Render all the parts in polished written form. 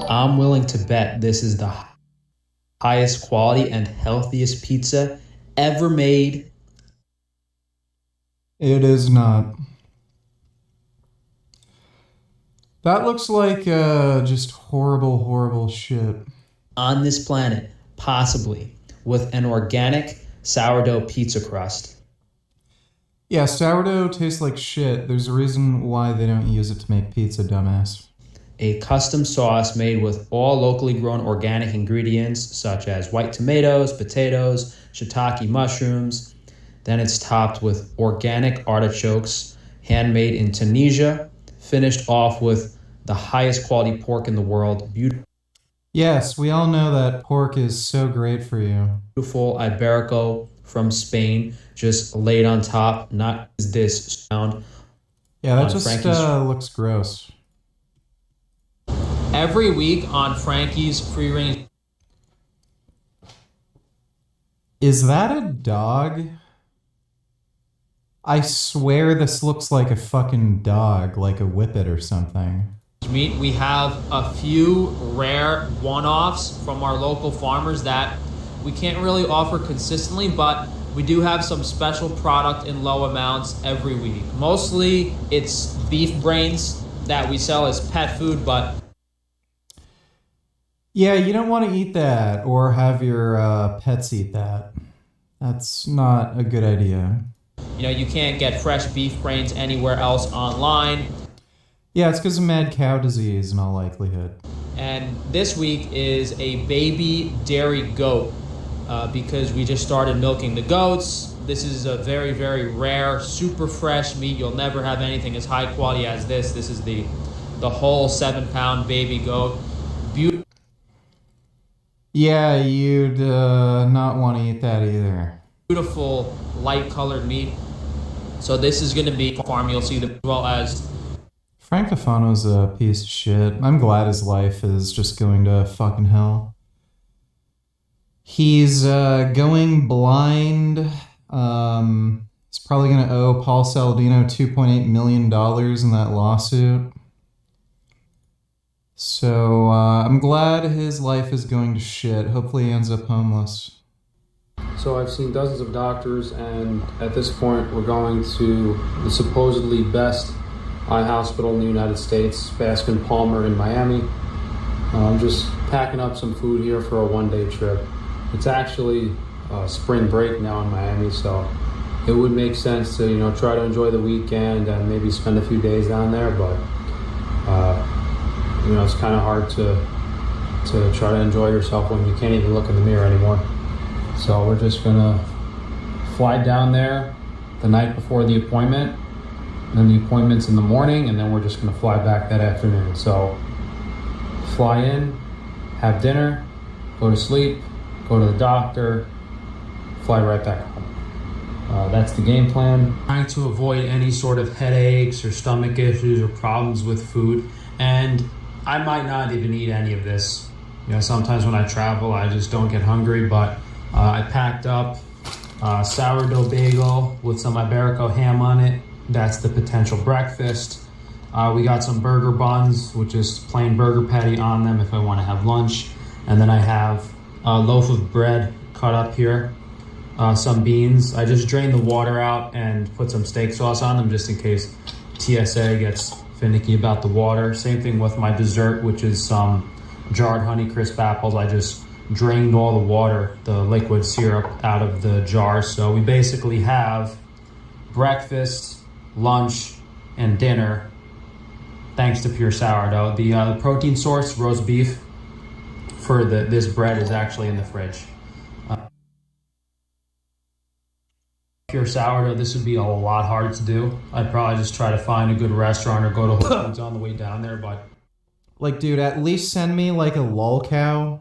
I'm willing to bet this is the highest quality and healthiest pizza ever made. It is not. That looks like just horrible, horrible shit. On this planet, possibly, with an organic sourdough pizza crust. Yeah, sourdough tastes like shit. There's a reason why they don't use it to make pizza, dumbass. A custom sauce made with all locally grown organic ingredients such as white tomatoes, potatoes, shiitake mushrooms. Then it's topped with organic artichokes, handmade in Tunisia, finished off with the highest quality pork in the world. Yes, we all know that pork is so great for you. Beautiful Iberico from Spain, just laid on top. Not this sound. Yeah, that just looks gross. Every week on Frankie's free range. Is that a dog? I swear this looks like a fucking dog, like a whippet or something. Meat, we have a few rare one-offs from our local farmers that we can't really offer consistently, but we do have some special product in low amounts every week. Mostly it's beef brains that we sell as pet food, but yeah, you don't want to eat that or have your pets eat that. That's not a good idea. You know, you can't get fresh beef brains anywhere else online. Yeah, it's because of mad cow disease in all likelihood. And this week is a baby dairy goat because we just started milking the goats. This is a very, very rare, super fresh meat. You'll never have anything as high quality as this. This is the whole 7-pound baby goat. Beautiful. Yeah, you'd not want to eat that either. Beautiful, light-colored meat. So this is going to be farm. You'll see them as well as. Frank Tufano's a piece of shit. I'm glad his life is just going to fucking hell. He's going blind. He's probably going to owe Paul Saladino $2.8 million in that lawsuit. So I'm glad his life is going to shit. Hopefully he ends up homeless. So I've seen dozens of doctors, and at this point we're going to the supposedly best eye hospital in the United States, Baskin Palmer in Miami. I'm just packing up some food here for a one-day trip. It's actually spring break now in Miami, so it would make sense to try to enjoy the weekend and maybe spend a few days down there, but it's kind of hard to try to enjoy yourself when you can't even look in the mirror anymore. So we're just gonna fly down there the night before the appointment, and then the appointment's in the morning, and then we're just gonna fly back that afternoon. So fly in, have dinner, go to sleep, go to the doctor, fly right back home. That's the game plan. Trying to avoid any sort of headaches or stomach issues or problems with food, and I might not even eat any of this. Sometimes when I travel, I just don't get hungry, but I packed up sourdough bagel with some Iberico ham on it. That's the potential breakfast. We got some burger buns with just plain burger patty on them if I want to have lunch. And then I have a loaf of bread cut up here, some beans. I just drained the water out and put some steak sauce on them just in case TSA gets finicky about the water. Same thing with my dessert, which is some jarred Honeycrisp apples. I just drained all the water, the liquid syrup, out of the jar. So we basically have breakfast, lunch, and dinner thanks to pure sourdough. The protein source, roast beef, for this bread is actually in the fridge. Pure sourdough, this would be a lot harder to do. I'd probably just try to find a good restaurant or go to Whole Foods on the way down there, but like, dude, at least send me like a lol cow.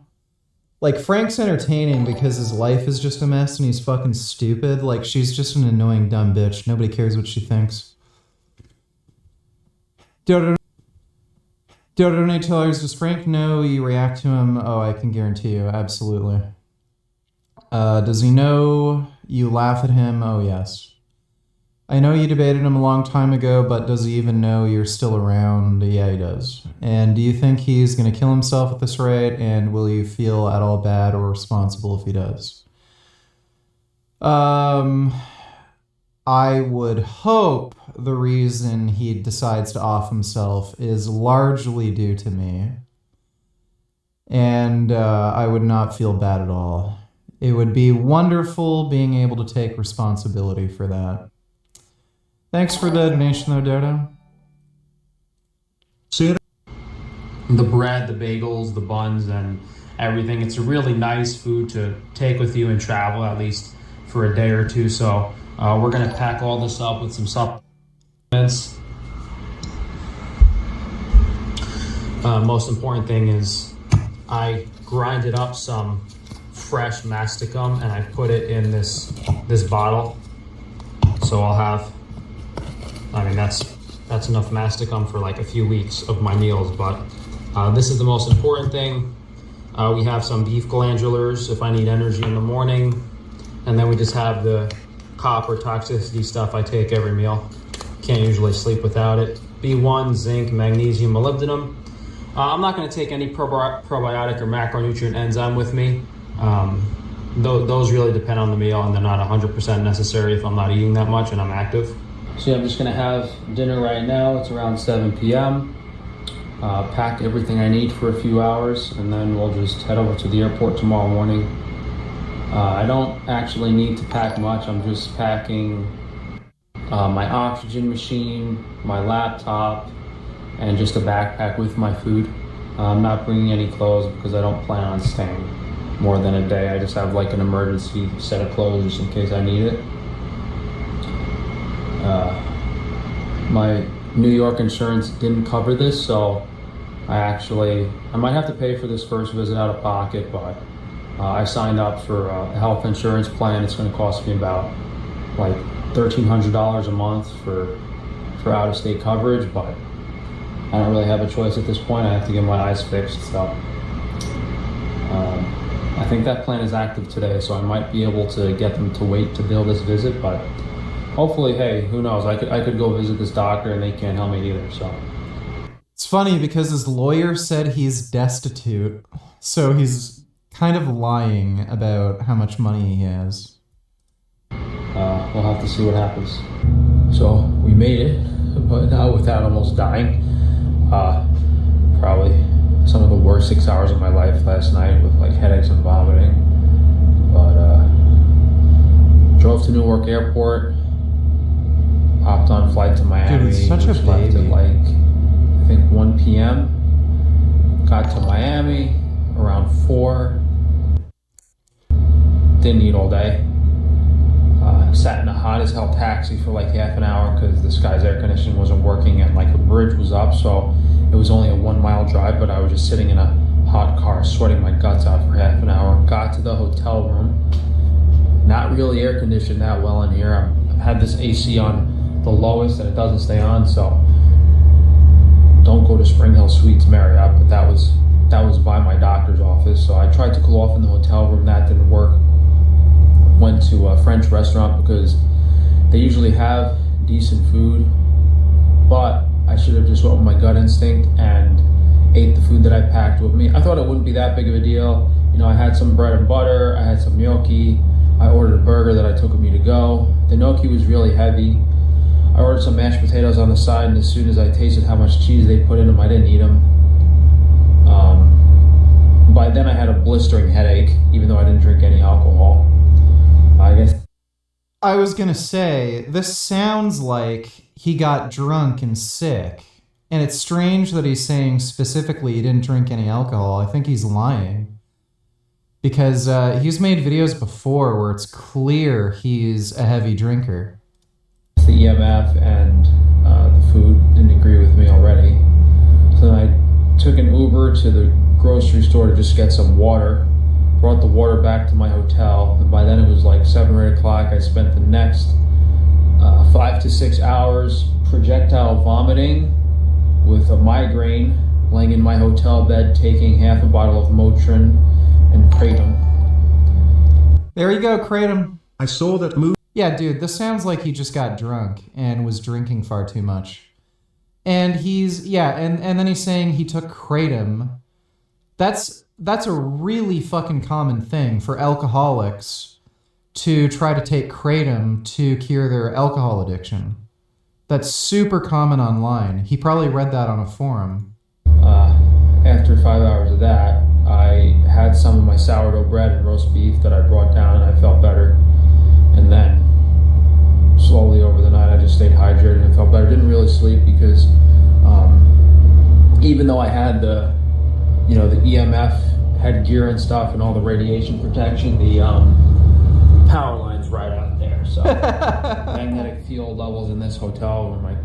Like, Frank's entertaining because his life is just a mess and he's fucking stupid. Like, she's just an annoying dumb bitch. Nobody cares what she thinks. Donate tellers, does Frank know you react to him? Oh, I can guarantee you, absolutely. Does he know you laugh at him? Oh, yes. I know you debated him a long time ago, but does he even know you're still around? Yeah, he does. And do you think he's going to kill himself at this rate? And will you feel at all bad or responsible if he does? I would hope the reason he decides to off himself is largely due to me. And I would not feel bad at all. It would be wonderful being able to take responsibility for that. Thanks for the donation, though, Dodo. See it? The bread, the bagels, the buns, and everything. It's a really nice food to take with you and travel, at least for a day or two. So we're going to pack all this up with some supplements. Most important thing is I grinded up some fresh masticum and I put it in this bottle. So I'll have, I mean, that's enough masticum for like a few weeks of my meals, but this is the most important thing. We have some beef glandulars if I need energy in the morning, and then we just have the copper toxicity stuff I take every meal. Can't usually sleep without it. B1, zinc, magnesium, molybdenum. I'm not going to take any probiotic or macronutrient enzyme with me. Those really depend on the meal, and they're not 100% necessary if I'm not eating that much and I'm active. So yeah, I'm just going to have dinner right now. It's around 7 p.m. Pack everything I need for a few hours, and then we'll just head over to the airport tomorrow morning. I don't actually need to pack much. I'm just packing my oxygen machine, my laptop, and just a backpack with my food. I'm not bringing any clothes because I don't plan on staying more than a day. I just have like an emergency set of clothes just in case I need it. My New York insurance didn't cover this, so I might have to pay for this first visit out of pocket, but I signed up for a health insurance plan. It's going to cost me about like $1,300 a month for out-of-state coverage, but I don't really have a choice at this point. I have to get my eyes fixed, so I think that plan is active today, so I might be able to get them to wait to bill this visit, but hopefully, hey, who knows? I could go visit this doctor and they can't help me either, so. It's funny because his lawyer said he's destitute, so he's kind of lying about how much money he has. We'll have to see what happens. So we made it, but not without almost dying. Probably some of the worst 6 hours of my life last night with like headaches and vomiting. But drove to Newark Airport, hopped on flight to Miami. Dude, it's such a which left baby. at like I think 1 p.m. Got to Miami around 4. Didn't eat all day. Sat in a hot as hell taxi for like half an hour because this guy's air conditioning wasn't working and like a bridge was up, so it was only a 1 mile drive, but I was just sitting in a hot car sweating my guts out for half an hour. Got to the hotel room. Not really air conditioned that well in here. I've had this AC on the lowest and it doesn't stay on, so don't go to Spring Hill Suites Marriott, but that was by my doctor's office, so I tried to cool off in the hotel room. That didn't work. Went to a French restaurant because they usually have decent food, but I should have just went with my gut instinct and ate the food that I packed with me. I thought it wouldn't be that big of a deal. You know, I had some bread and butter, I had some gnocchi, I ordered a burger that I took with me to go. The gnocchi was really heavy. I ordered some mashed potatoes on the side, and as soon as I tasted how much cheese they put in them, I didn't eat them. By then I had a blistering headache, even though I didn't drink any alcohol. I guess. I was gonna say, this sounds like he got drunk and sick. And it's strange that he's saying specifically he didn't drink any alcohol. I think he's lying. Because he's made videos before where it's clear he's a heavy drinker. The EMF and the food didn't agree with me already. So then I took an Uber to the grocery store to just get some water. Brought the water back to my hotel, and by then it was like 7 or 8 o'clock. I spent the next 5 to 6 hours projectile vomiting with a migraine, laying in my hotel bed, taking half a bottle of Motrin and Kratom. There you go, Kratom. I saw that movie. Yeah, dude, this sounds like he just got drunk and was drinking far too much. And and then he's saying he took kratom. That's a really fucking common thing for alcoholics to try to take kratom to cure their alcohol addiction. That's super common online. He probably read that on a forum. After 5 hours of that, I had some of my sourdough bread and roast beef that I brought down, and I felt better. And then slowly over the night, I just stayed hydrated and felt better. Didn't really sleep because even though I had the EMF headgear and stuff and all the radiation protection, the power line's right out there. So magnetic field levels in this hotel room, I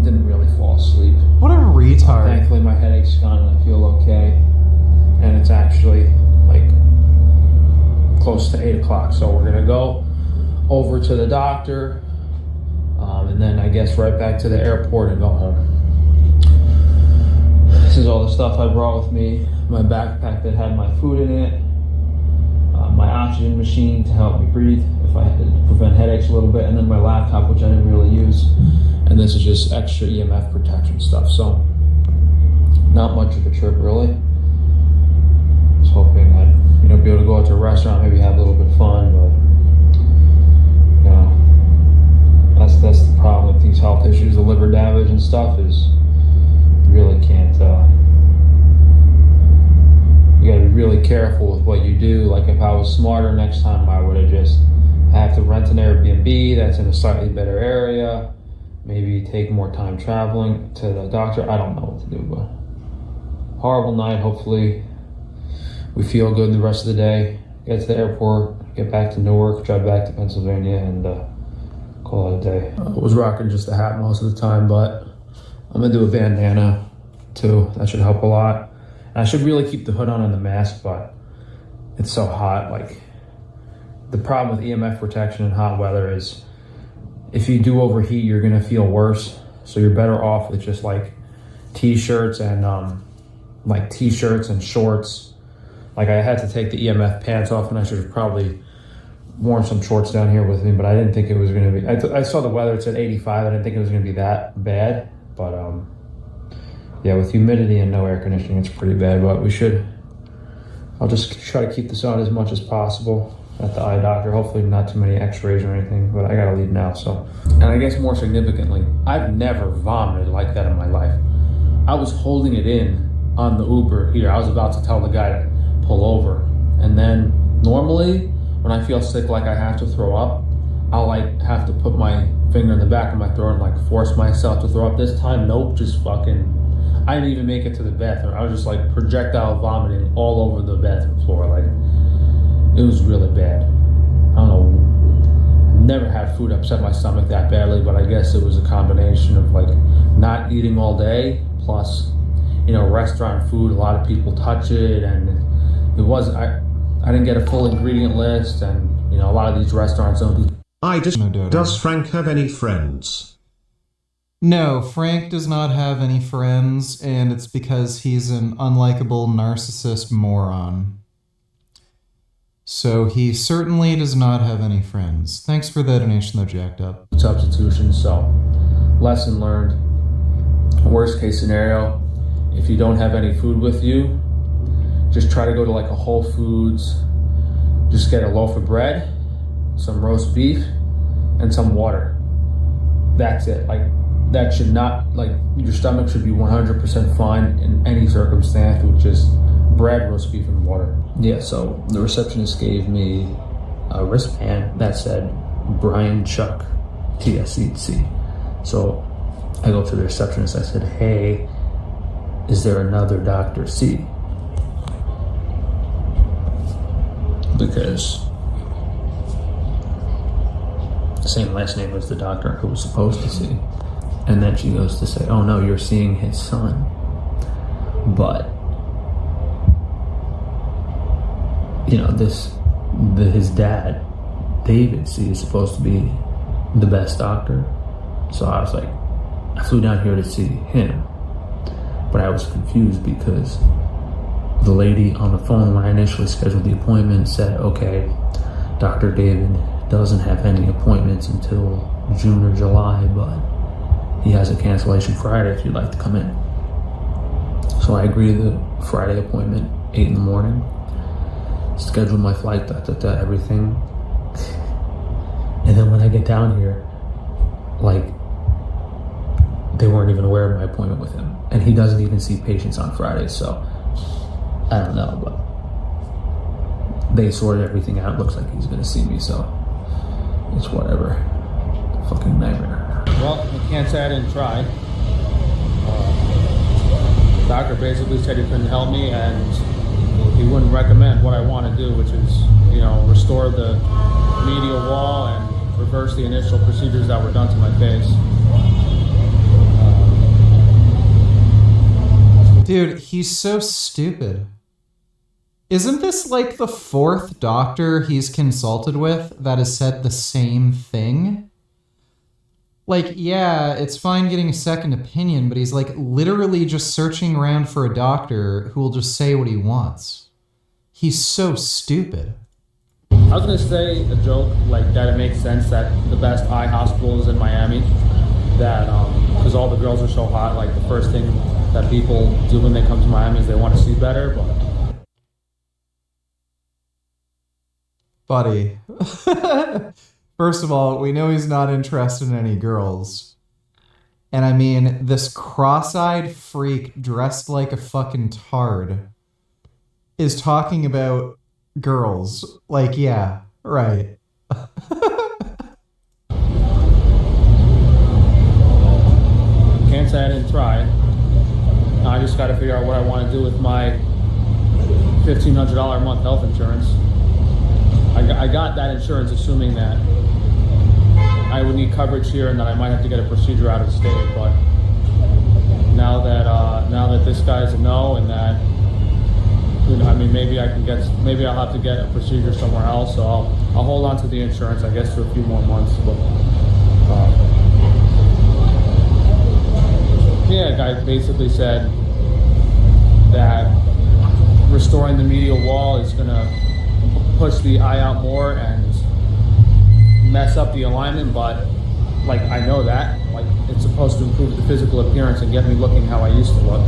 didn't really fall asleep. What a retard. Thankfully, my headache's gone and I feel okay. And it's actually like close to 8 o'clock. So we're gonna go over to the doctor, and then I guess right back to the airport and go home. This is all the stuff I brought with me. My backpack that had my food in it, my oxygen machine to help me breathe if I had to prevent headaches a little bit, and then my laptop, which I didn't really use. And this is just extra EMF protection stuff. So not much of a trip really. I was hoping I'd be able to go out to a restaurant, maybe have a little bit of fun, but that's the problem with these health issues, the liver damage and stuff, is you really can't, you gotta be really careful with what you do. Like if I was smarter next time, I would have just have to rent an Airbnb that's in a slightly better area, maybe take more time traveling to the doctor. I don't know what to do, but horrible night. Hopefully we feel good the rest of the day, get to the airport, get back to Newark, drive back to Pennsylvania, and call it a day. I was rocking just a hat most of the time, but I'm gonna do a bandana too. That should help a lot. And I should really keep the hood on and the mask, but it's so hot. Like, the problem with EMF protection in hot weather is if you do overheat, you're gonna feel worse. So you're better off with just like t-shirts and shorts. Like I had to take the EMF pants off, and I should have probably worn some shorts down here with me, but I didn't think it was going to be, I saw the weather, it said 85, I didn't think it was going to be that bad, but yeah, with humidity and no air conditioning, it's pretty bad, but I'll just try to keep this on as much as possible at the eye doctor, hopefully not too many x-rays or anything, but I gotta leave now, so. And I guess more significantly, I've never vomited like that in my life. I was holding it in on the Uber here, I was about to tell the guy to pull over, and then normally, when I feel sick, like I have to throw up, I'll like have to put my finger in the back of my throat and like force myself to throw up. This time, nope, just fucking, I didn't even make it to the bathroom. I was just like projectile vomiting all over the bathroom floor. Like, it was really bad. I don't know, never had food upset my stomach that badly, but I guess it was a combination of like not eating all day, plus, restaurant food, a lot of people touch it, and it wasn't, I didn't get a full ingredient list, and a lot of these restaurants don't do. Does Frank have any friends? No, Frank does not have any friends, and it's because he's an unlikable narcissist moron. So he certainly does not have any friends. Thanks for the donation though, Jacked Up. Substitution, so lesson learned. Worst case scenario, if you don't have any food with you, just try to go to like a Whole Foods, just get a loaf of bread, some roast beef, and some water. That's it. Like, that should not, like, your stomach should be 100% fine in any circumstance with just bread, roast beef, and water. Yeah, so the receptionist gave me a wristband that said Brian Chuck, TSCC. So I go to the receptionist, I said, hey, is there another Dr. C? Because the same last name as the doctor who was supposed to see. And then she goes to say, oh no, you're seeing his son. But, his dad, David C, is supposed to be the best doctor. So I was like, I flew down here to see him. But I was confused because the lady on the phone when I initially scheduled the appointment said, okay, Dr. David doesn't have any appointments until June or July, but he has a cancellation Friday if you'd like to come in. So I agree to the Friday appointment, 8 in the morning. Schedule my flight, everything. And then when I get down here, like, they weren't even aware of my appointment with him. And he doesn't even see patients on Fridays, so I don't know, but they sorted everything out. Looks like he's gonna see me, so it's whatever. Fucking nightmare. Well, I can't say I didn't try. The doctor basically said he couldn't help me and he wouldn't recommend what I want to do, which is, restore the medial wall and reverse the initial procedures that were done to my face. Dude, he's so stupid. Isn't this like the 4th doctor he's consulted with that has said the same thing? Like, yeah, it's fine getting a second opinion, but he's like literally just searching around for a doctor who will just say what he wants. He's so stupid. I was gonna say a joke like that. It makes sense that the best eye hospital is in Miami. That because all the girls are so hot. Like the first thing that people do when they come to Miami is they want to see better. But buddy, first of all, we know he's not interested in any girls. And I mean, this cross-eyed freak dressed like a fucking tard is talking about girls. Like, yeah, right. Can't say I didn't try. I just got to figure out what I want to do with my $1,500 a month health insurance. I got that insurance assuming that I would need coverage here and that I might have to get a procedure out of state. But now that this guy's a no and that maybe I'll have to get a procedure somewhere else. So I'll hold on to the insurance, I guess, for a few more months. But yeah, the guy basically said that restoring the medial wall is gonna push the eye out more and mess up the alignment, but like I know that, like it's supposed to improve the physical appearance and get me looking how I used to look.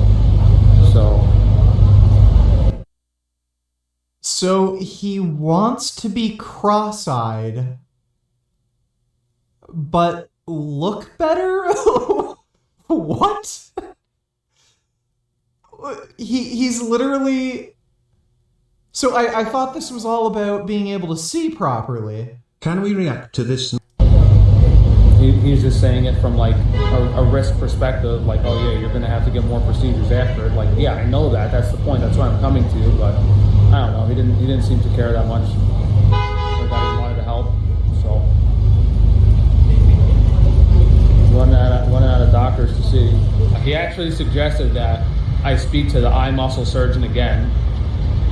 So he wants to be cross-eyed, but look better? What? He's literally... So I thought this was all about being able to see properly. Can we react to this? He's just saying it from like a risk perspective, like, oh yeah, you're gonna have to get more procedures after it. Like, yeah, I know that. That's the point. That's why I'm coming to you. But I don't know. He didn't seem to care that much. Or that he wanted to help. So running out of doctors to see. He actually suggested that I speak to the eye muscle surgeon again,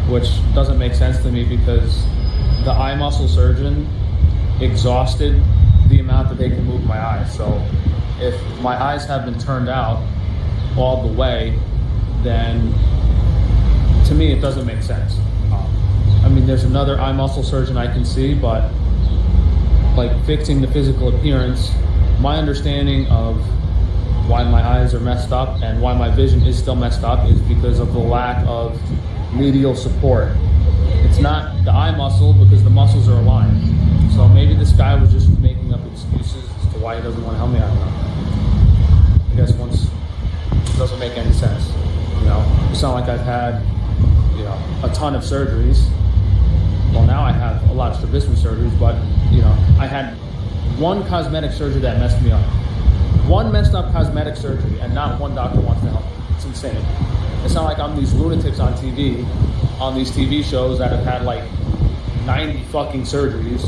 which doesn't make sense to me because the eye muscle surgeon exhausted the amount that they can move my eyes. So if my eyes have been turned out all the way, then to me it doesn't make sense. I mean, there's another eye muscle surgeon I can see, but like fixing the physical appearance, my understanding of why my eyes are messed up and why my vision is still messed up is because of the lack of medial support. It's not the eye muscle because the muscles are aligned. So maybe this guy was just making up excuses as to why he doesn't want to help me. I don't know. I guess once it doesn't make any sense. It's not like I've had, a ton of surgeries. Well, now I have a lot of strabismus surgeries, but I had one cosmetic surgery that messed me up. One messed up cosmetic surgery, and not one doctor wants to help me. It's insane. It's not like I'm these lunatics on TV, on these TV shows that have had like 90 fucking surgeries.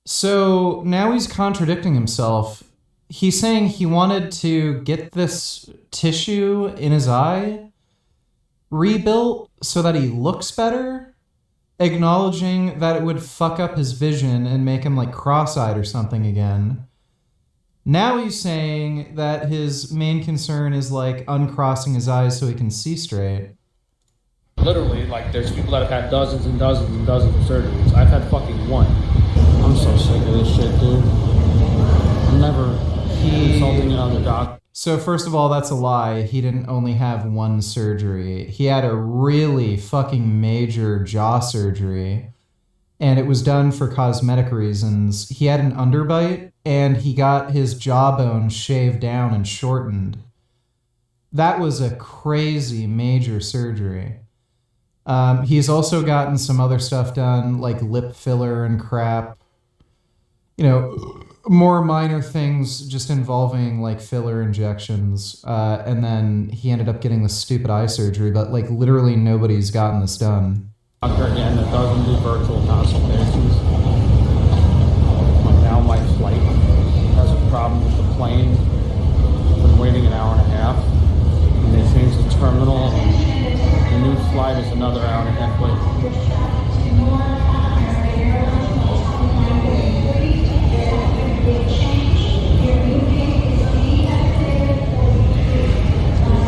So now he's contradicting himself. He's saying he wanted to get this tissue in his eye rebuilt so that he looks better, acknowledging that it would fuck up his vision and make him like cross-eyed or something again. Now he's saying that his main concern is like uncrossing his eyes so he can see straight. Literally, like there's people that have had dozens and dozens and dozens of surgeries. I've had fucking one. I'm so sick of this shit, dude. I'm never consulting another doctor. So first of all, that's a lie. He didn't only have one surgery. He had a really fucking major jaw surgery, and it was done for cosmetic reasons. He had an underbite, and he got his jawbone shaved down and shortened. That was a crazy major surgery. He's also gotten some other stuff done, like lip filler and crap. You know, more minor things just involving like filler injections. And then he ended up getting this stupid eye surgery, but like literally nobody's gotten this done. Doctor again that doesn't do virtual consultations. Like now my flight has a problem with the plane. I've been waiting an hour and a half. And they changed the terminal, and the new flight is another hour and a half late.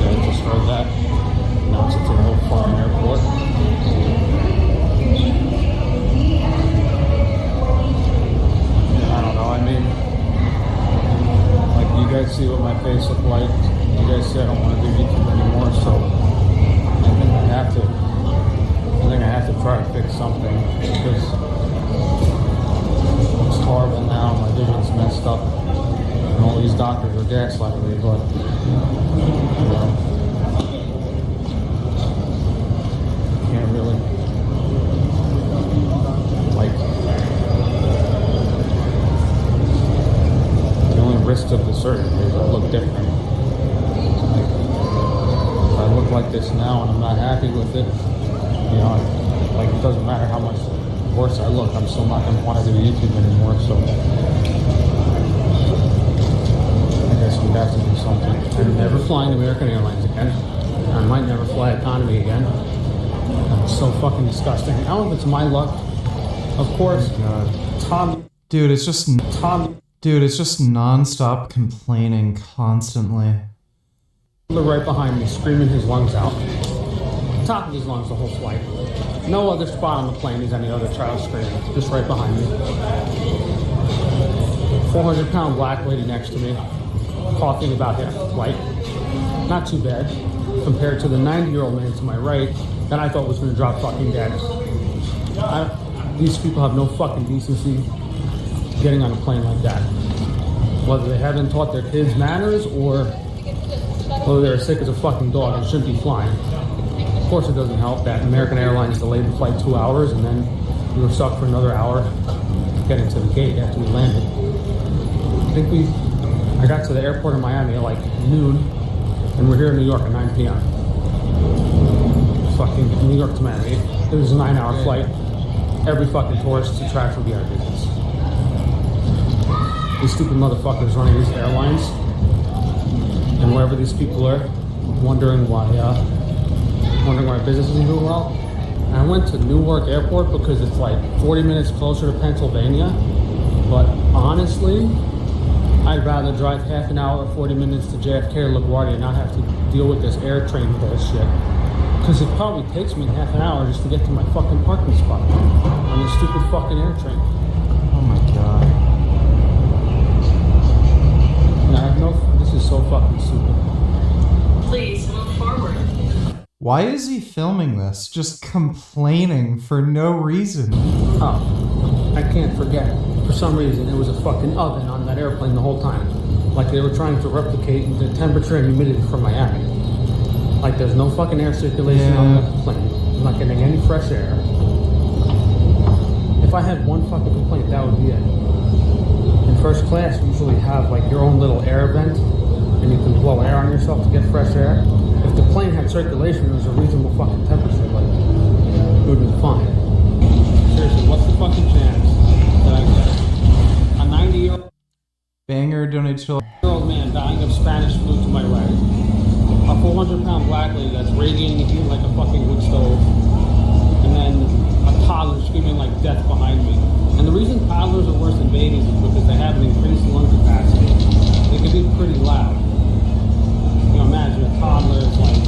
I just heard that. Now it's at the whole foreign airport. I don't know, I mean, like you guys see what my face looks like. You guys say I don't want to do YouTube anymore, so I think I have to try to fix something because it's horrible now. My vision's messed up, and all these doctors are gaslighting me. But you know, can't really like the only risk of the surgery is I look different. If I look like this now and I'm not happy with it, you know, like it doesn't matter how much worse I look, I'm still not going to want to do YouTube anymore, so I guess we have to do something. I'm never flying American Airlines again. I might never fly economy again. It's so fucking disgusting. I don't know if it's my luck. Of course, Dude, it's just nonstop complaining constantly. right behind me, screaming his lungs out. Top of his lungs the whole flight. No other spot on the plane is any other child screaming. Just right behind me. 400-pound black lady next to me, coughing about half the flight. Not too bad, compared to the 90-year-old man to my right that I thought was going to drop fucking dead. These people have no fucking decency getting on a plane like that. Whether they haven't taught their kids manners or whether they're as sick as a fucking dog and shouldn't be flying. Of course it doesn't help that American Airlines delayed the flight 2 hours and then we were stuck for another hour getting to the gate after we landed. I got to the airport in Miami at like noon and we're here in New York at 9 p.m. Fucking New York to Miami. It was a 9-hour flight. Every fucking tourist attraction will be our business. These stupid motherfuckers running these airlines and wherever these people are wondering why business isn't doing well. And I went to Newark Airport because it's like 40 minutes closer to Pennsylvania. But honestly, I'd rather drive half an hour or 40 minutes to JFK or LaGuardia and not have to deal with this air train bullshit. Because it probably takes me half an hour just to get to my fucking parking spot on this stupid fucking air train. Oh my god. And this is so fucking stupid. Please move forward. Why is he filming this? Just complaining for no reason. Oh, I can't forget. For some reason, it was a fucking oven on that airplane the whole time. Like they were trying to replicate the temperature and humidity from Miami. Like there's no fucking air circulation on the plane. I'm not getting any fresh air. If I had one fucking complaint, that would be it. In first class, you usually have like your own little air vent and you can blow air on yourself to get fresh air. If the plane had circulation, it was a reasonable fucking temperature, like it would have been fine. Seriously, what's the fucking chance that I get a 90-year-old Banger donated to man dying of Spanish flu to my right? A 400-pound black lady that's radiating heat like a fucking wood stove, and then a toddler screaming like death behind me. And the reason toddlers are worse than babies is because they have an increased lung capacity. They can be pretty loud. You know, imagine a toddler is like,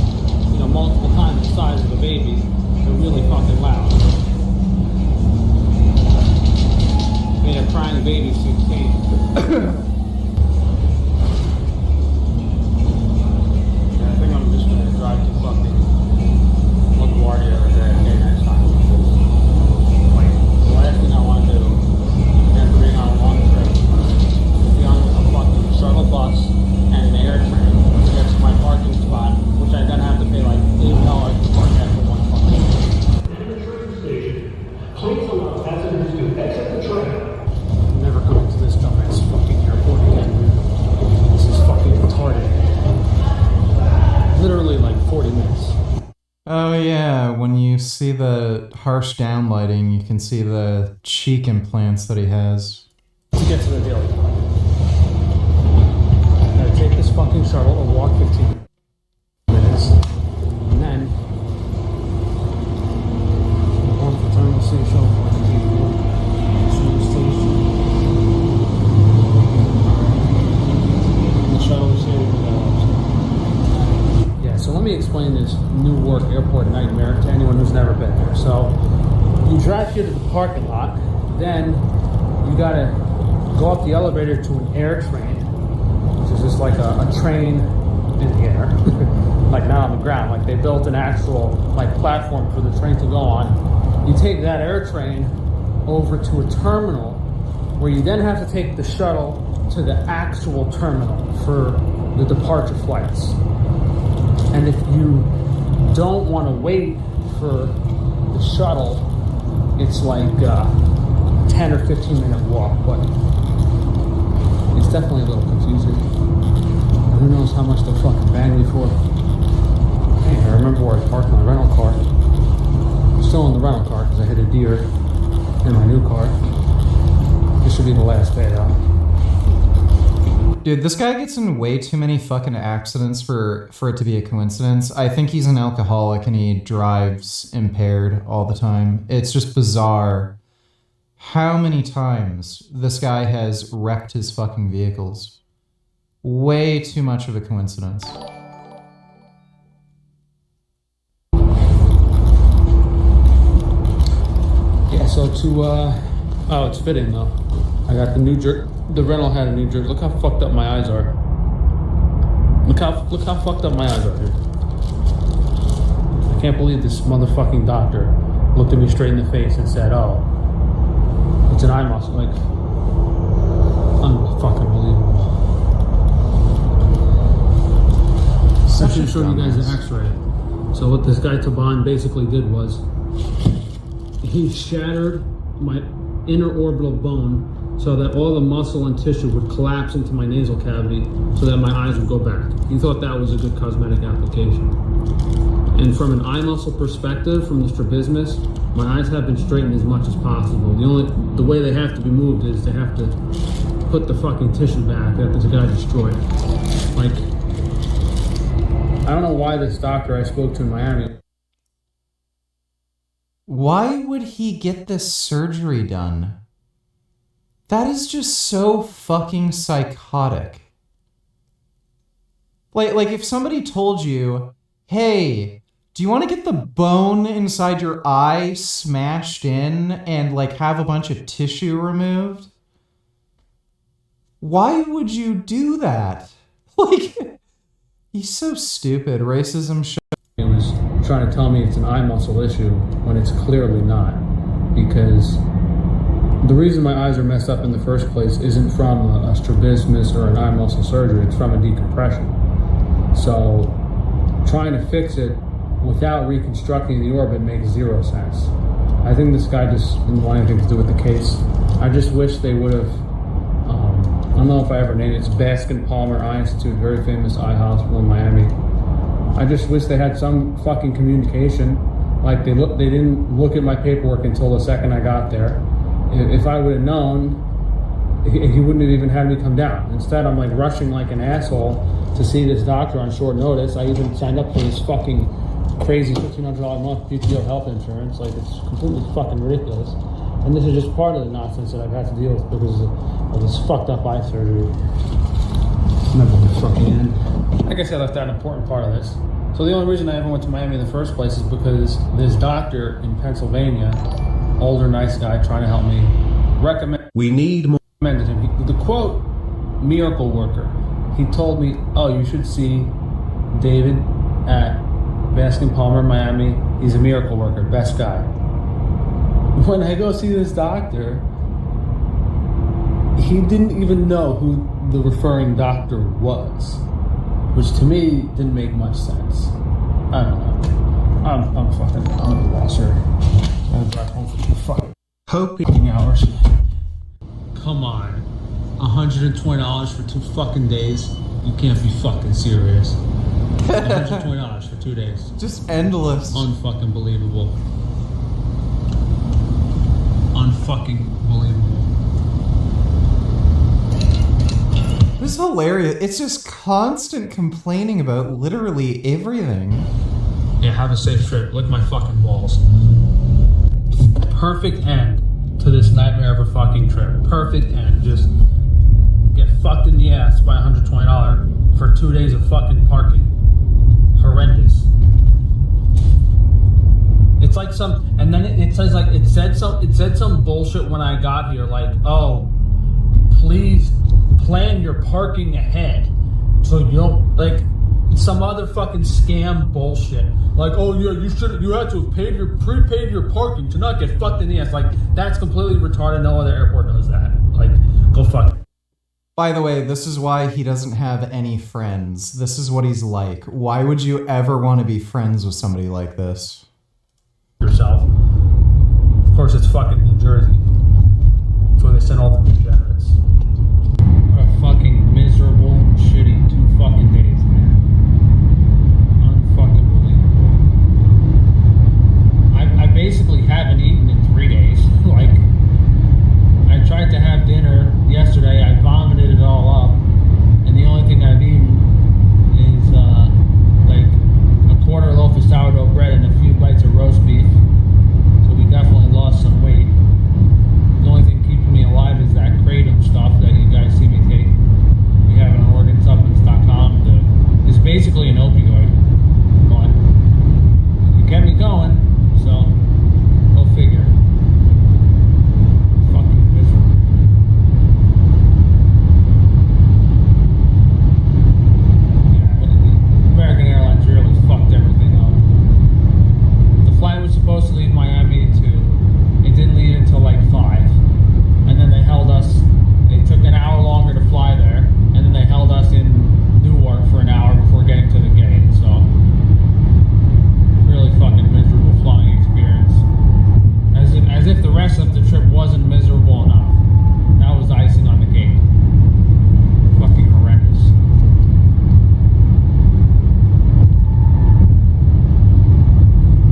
you know, multiple times the size of a baby. They're really fucking loud. I mean, they're like 40 minutes. Oh yeah, when you see the harsh downlighting, you can see the cheek implants that he has. To get to the daily point. I'm gonna take this fucking shuttle and walk 15 minutes. And then I'm going to the terminal station. So let me explain this Newark Airport nightmare to anyone who's never been there. So you drive here to the parking lot, then you gotta go up the elevator to an air train, which is just like a train in the air, like not on the ground. Like they built an actual like platform for the train to go on. You take that air train over to a terminal where you then have to take the shuttle to the actual terminal for the departure flights. And if you don't want to wait for the shuttle, it's like a 10 or 15 minute walk, but it's definitely a little confusing. Who knows how much they'll fucking bang me for. Hey, I remember where I parked my rental car. I'm still in the rental car because I hit a deer in my new car. This should be the last day though. Dude, this guy gets in way too many fucking accidents for it to be a coincidence. I think he's an alcoholic and he drives impaired all the time. It's just bizarre how many times this guy has wrecked his fucking vehicles. Way too much of a coincidence. Yeah, so oh, it's fitting though. I got the rental had a New Jersey. Look how fucked up my eyes are. Look how fucked up my eyes are, dude. I can't believe this motherfucking doctor looked at me straight in the face and said, "Oh, it's an eye muscle." Like, unfucking believable. I should show you guys an X-ray. So what this guy Taban basically did was he shattered my inner orbital bone so that all the muscle and tissue would collapse into my nasal cavity so that my eyes would go back. He thought that was a good cosmetic application. And from an eye muscle perspective, from the strabismus, my eyes have been straightened as much as possible. The way they have to be moved is they have to put the fucking tissue back that this guy destroyed. Like, I don't know why this doctor I spoke to in Miami. Why would he get this surgery done? That is just so fucking psychotic. Like if somebody told you, hey, do you want to get the bone inside your eye smashed in and like have a bunch of tissue removed? Why would you do that? Like, he's so stupid. Racism shit. He was trying to tell me it's an eye muscle issue when it's clearly not, because the reason my eyes are messed up in the first place isn't from a strabismus or an eye muscle surgery, it's from a decompression. So trying to fix it without reconstructing the orbit makes zero sense. I think this guy just didn't want anything to do with the case. I just wish they would have, I don't know if I ever named it, it's Baskin Palmer Eye Institute, very famous eye hospital in Miami. I just wish they had some fucking communication. Like they didn't look at my paperwork until the second I got there. If I would have known, he wouldn't have even had me come down. Instead, I'm like rushing like an asshole to see this doctor on short notice. I even signed up for this fucking crazy $1,500 a month PPO health insurance. Like, it's completely fucking ridiculous. And this is just part of the nonsense that I've had to deal with because of this fucked up eye surgery. Never gonna fucking end. I guess I left out an important part of this. So the only reason I ever went to Miami in the first place is because this doctor in Pennsylvania, older, nice guy trying to help me, recommended him. The quote, miracle worker. He told me, oh, you should see David at Baskin Palmer, Miami. He's a miracle worker, best guy. When I go see this doctor, he didn't even know who the referring doctor was, which to me didn't make much sense. I don't know. I'm a loss here. I drive home for 2 fucking hours. Come on. $120 for 2 fucking days? You can't be fucking serious. $120 for 2 days. Just endless. Unfucking believable. Unfucking believable. This is hilarious. It's just constant complaining about literally everything. Yeah, have a safe trip. Lick my fucking balls. Perfect end to this nightmare of a fucking trip. Perfect end. Just get fucked in the ass by $120 for 2 days of fucking parking. Horrendous. It's like some, and then it says like it said some bullshit when I got here, like, oh, please plan your parking ahead so you don't, like, some other fucking scam bullshit. Like, oh yeah, you had to have prepaid your parking to not get fucked in the ass. Like, that's completely retarded. No other airport does that. Like, go fuck. By the way, this is why he doesn't have any friends. This is what he's like. Why would you ever want to be friends with somebody like this? Yourself. Of course, it's fucking New Jersey. That's where they send all the degenerates. What a fucking miserable, shitty 2 fucking days, man. Unfucking believable. I basically haven't eaten in 3 days. Like, I tried to have dinner yesterday. I vomited it all up, and the only thing I've eaten is like a quarter loaf of sourdough bread and a few bites of roast beef. So we definitely lost some weight. The only thing keeping me alive is that kratom stuff that you guys see me take. We have it on organsupplements.com. It's basically an opioid, but it kept me going. So go figure. Fucking miserable. American Airlines really fucked everything up. The flight was supposed to leave Miami at 2. It didn't leave until like 5. And then they held us. They took an hour longer to fly there. And then they held us in Newark for an hour before getting to the gate. So, really fucking miserable flying experience. As if the rest of the trip wasn't miserable enough. That was the icing on the cake. Fucking horrendous.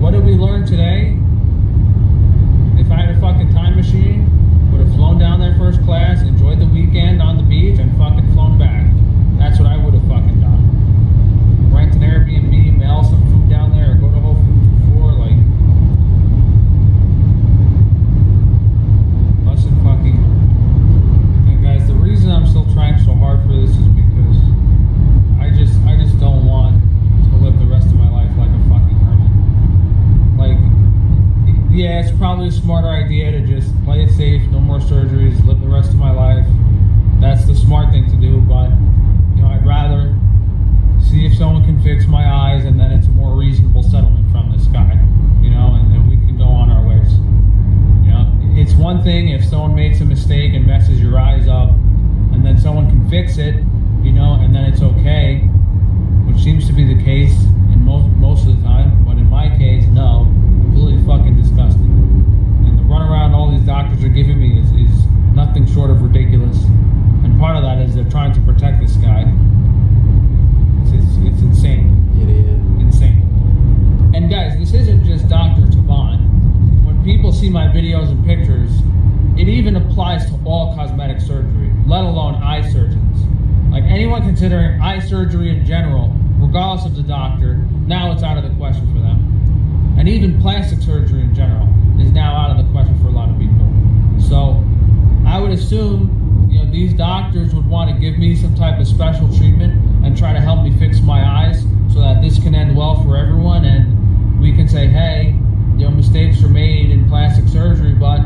What did we learn today? If I had a fucking time machine, would have flown down there first class, enjoyed the weekend on the beach, and fucking flown back. That's what I would have fucking done. Rent an Airbnb, mail some food down there, or go to Whole Foods before, like. Listen, fucking. And guys, the reason I'm still trying so hard for this is because I just don't want to live the rest of my life like a fucking hermit. Like, yeah, it's probably a smarter idea to just play it safe, no more surgeries, live the rest of my life. That's the smart thing to do, but, you know, I'd rather see if someone can fix my eyes, and then it's a more reasonable settlement from this guy, you know, and then we can go on our ways. You know, it's one thing if someone makes a mistake and messes your eyes up, and then someone can fix it, you know, and then it's okay, which seems to be the case in most of the time, but in my case, no, completely fucking disgusting. And the runaround all these doctors are giving me is nothing short of ridiculous. And part of that is they're trying to protect this guy. It's insane. Idiot. Insane. And guys, this isn't just Dr. Tufano. When people see my videos and pictures, it even applies to all cosmetic surgery, let alone eye surgeons. Like, anyone considering eye surgery in general, regardless of the doctor, now it's out of the question for them. And even plastic surgery in general is now out of the question for a lot of people. So I would assume, you know, these doctors would want to give me some type of special treatment and try to help me fix my eyes so that this can end well for everyone, and we can say, hey, you know, mistakes are made in plastic surgery, but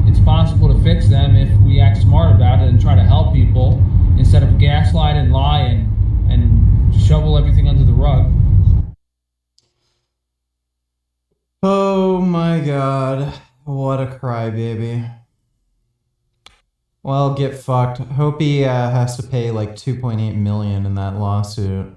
it's possible to fix them if we act smart about it and try to help people instead of gaslight and lie and shovel everything under the rug. Oh my god. What a crybaby. Well, get fucked. Hope he has to pay like $2.8 million in that lawsuit.